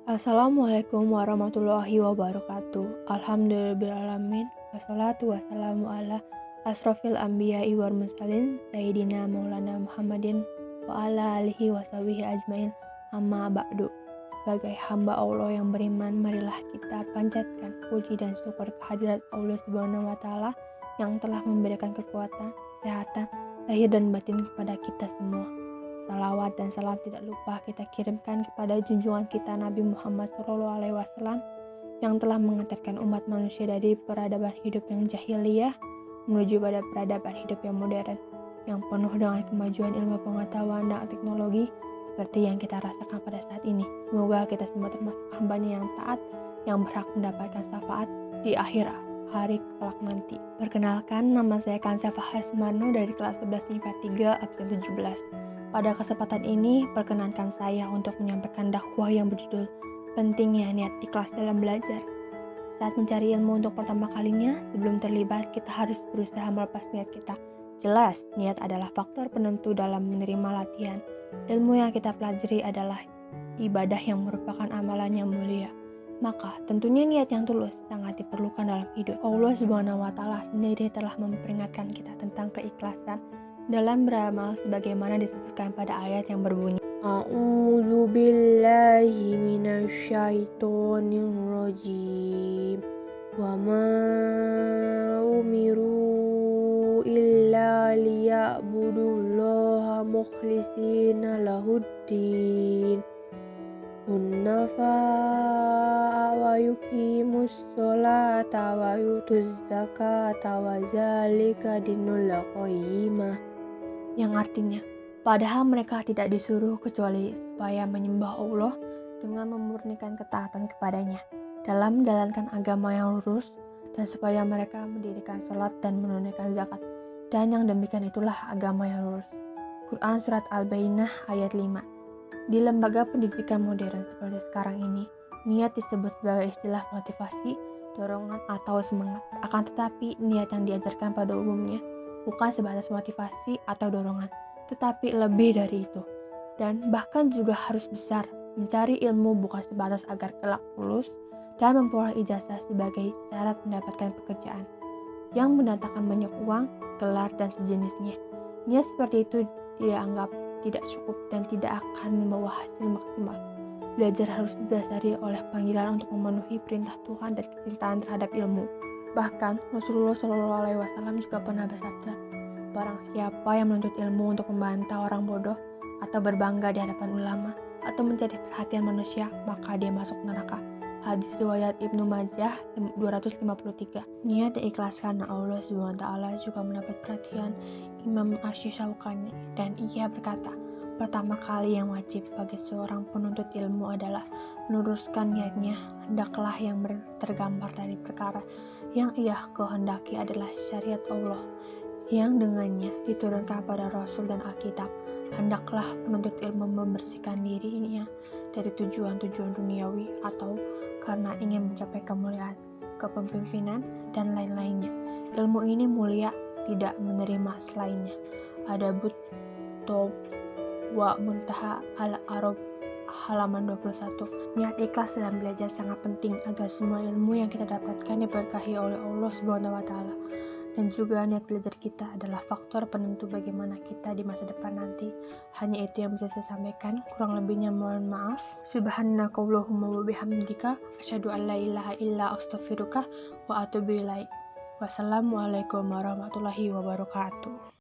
Assalamualaikum warahmatullahi wabarakatuh. Alhamdulillahirrahmanirrahim. Wassalatu wassalamu ala asrofil anbiya'i wal mursalin Sayyidina Maulana Muhammadin wa ala alihi wa sahbihi ajmain. Amma ba'du. Sebagai hamba Allah yang beriman, marilah kita panjatkan puji dan syukur kehadirat Allah Subhanahu wa taala yang telah memberikan kekuatan, kesehatan, lahir dan batin kepada kita semua. Salawat dan salam tidak lupa kita kirimkan kepada junjungan kita Nabi Muhammad SAW yang telah mengantarkan umat manusia dari peradaban hidup yang jahiliyah menuju pada peradaban hidup yang modern, yang penuh dengan kemajuan ilmu pengetahuan dan teknologi seperti yang kita rasakan pada saat ini. Semoga kita semua termasuk hambanya yang taat, yang berhak mendapatkan syafaat di akhir hari kelak nanti. Perkenalkan, nama saya Kansa Fahar Sumarno dari kelas 11 MIPA 3 absen 17. Pada kesempatan ini, perkenankan saya untuk menyampaikan dakwah yang berjudul Pentingnya Niat Ikhlas Dalam Belajar. Saat mencari ilmu untuk pertama kalinya, sebelum terlibat, kita harus berusaha melepas niat kita. Jelas, niat adalah faktor penentu dalam menerima latihan. Ilmu yang kita pelajari adalah ibadah yang merupakan amalan yang mulia. Maka, tentunya niat yang tulus sangat diperlukan dalam hidup. Allah Subhanahu wa taala sendiri telah memperingatkan kita tentang keikhlasan dalam beramal sebagaimana disebutkan pada ayat yang berbunyi A'udzu billahi minasyaitonir rajim wa ma umiru illa liya'budullaha mukhlishina lahuddin hunnafa wa yuqimus sholata wa yutuz zakata wa zalika dinul qayyimah, yang artinya, padahal mereka tidak disuruh kecuali supaya menyembah Allah dengan memurnikan ketaatan kepadanya dalam menjalankan agama yang lurus, dan supaya mereka mendirikan salat dan menunaikan zakat, dan yang demikian itulah agama yang lurus. Quran Surat Al-Bayyinah ayat 5. Di lembaga pendidikan modern seperti sekarang ini, niat disebut sebagai istilah motivasi, dorongan, atau semangat. Akan tetapi, niat yang diajarkan pada umumnya bukan sebatas motivasi atau dorongan, tetapi lebih dari itu. Dan bahkan juga harus besar. Mencari ilmu bukan sebatas agar kelak lulus dan memperoleh ijazah sebagai syarat mendapatkan pekerjaan yang mendatangkan banyak uang, gelar, dan sejenisnya. Niat seperti itu dianggap tidak cukup dan tidak akan membawa hasil maksimal. Belajar harus didasari oleh panggilan untuk memenuhi perintah Tuhan dan kecintaan terhadap ilmu. Bahkan Rasulullah SAW juga pernah bersabda, barang siapa yang menuntut ilmu untuk membantah orang bodoh atau berbangga di hadapan ulama atau mencari perhatian manusia, maka dia masuk neraka. Hadis riwayat Ibnu Majah 253. Niat ikhlas karena Allah SWT juga mendapat perhatian Imam Asy-Syaukani, dan ia berkata, pertama kali yang wajib bagi seorang penuntut ilmu adalah meluruskan niatnya. Hendaklah yang tergambar dari perkara yang ia kehendaki adalah syariat Allah yang dengannya diturunkan pada Rasul dan Alkitab. Hendaklah penuntut ilmu membersihkan dirinya dari tujuan-tujuan duniawi atau karena ingin mencapai kemuliaan, kepemimpinan, dan lain-lainnya. Ilmu ini mulia, tidak menerima selainnya. Adabut Tob wa Muntaha al-Arab halaman 21. Niat ikhlas dalam belajar sangat penting agar semua ilmu yang kita dapatkan diberkahi oleh Allah Subhanahu wa taala. Dan juga niat belajar kita adalah faktor penentu bagaimana kita di masa depan nanti. Hanya itu yang bisa saya sampaikan, kurang lebihnya mohon maaf. Subhanakallahumma wa bihamdika asyhadu an la ilaha illa astaghfiruka wa atubu ilaik. Wassalamualaikum warahmatullahi wabarakatuh.